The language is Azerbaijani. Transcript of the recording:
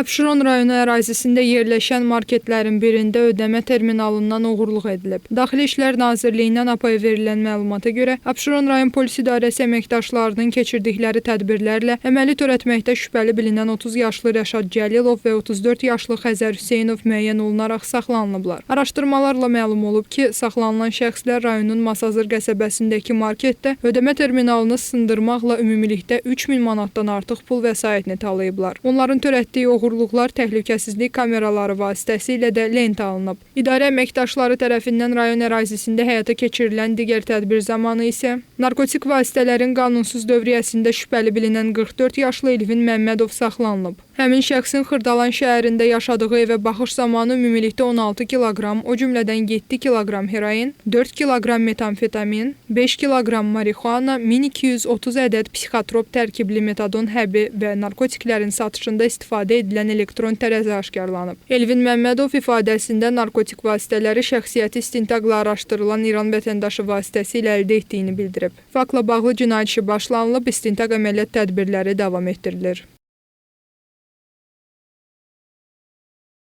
Abşeron rayonu ərazisində yerləşən marketlərin birində ödəmə terminalından oğurluq edilib. Daxili İşlər Nazirliyindən APAya verilən məlumata görə, Abşeron rayon polis idarəsi əməkdaşlarının keçirdikləri tədbirlərlə əməli törətməkdə şübhəli bilinən 30 yaşlı Rəşad Cəlilov və 34 yaşlı Xəzər Hüseynov müəyyən olunaraq saxlanılıblar. Araşdırmalarla məlum olub ki, saxlanılan şəxslər rayonun Masazır qəsəbəsindəki marketdə ödəmə terminalını sındırmaqla ümumilikdə 3000 manatdan artıq pul vəsaitini talayıblar. Onların törətdiyi uğurluqlar təhlükəsizlik kameraları vasitəsilə də lentə alınıb. İdarə əməkdaşları tərəfindən rayon ərazisində həyata keçirilən digər tədbir zamanı isə narkotik vasitələrin qanunsuz dövriyyəsində şübhəli bilinən 44 yaşlı Elvin Məmmədov saxlanılıb. Həmin şəxsin Xırdalan şəhərində yaşadığı evə baxış zamanı ümumilikdə 16 kiloqram, o cümlədən 7 kiloqram heroin, 4 kiloqram metamfetamin, 5 kiloqram marixuana, 1230 ədəd psixotrop tərkibli metadon həbi və narkotiklərin satışında istifadə edilən elektron tərəzi aşkarlanıb. Elvin Məmmədov ifadəsində narkotik vasitələri şəxsiyyəti istintaqla araşdırılan İran vətəndaşı vasitəsilə əldə etdiyini bildirib. Faktla bağlı cinayət işi başlanılıb, istintaq əməliyyat tədbirləri davam etdirilir.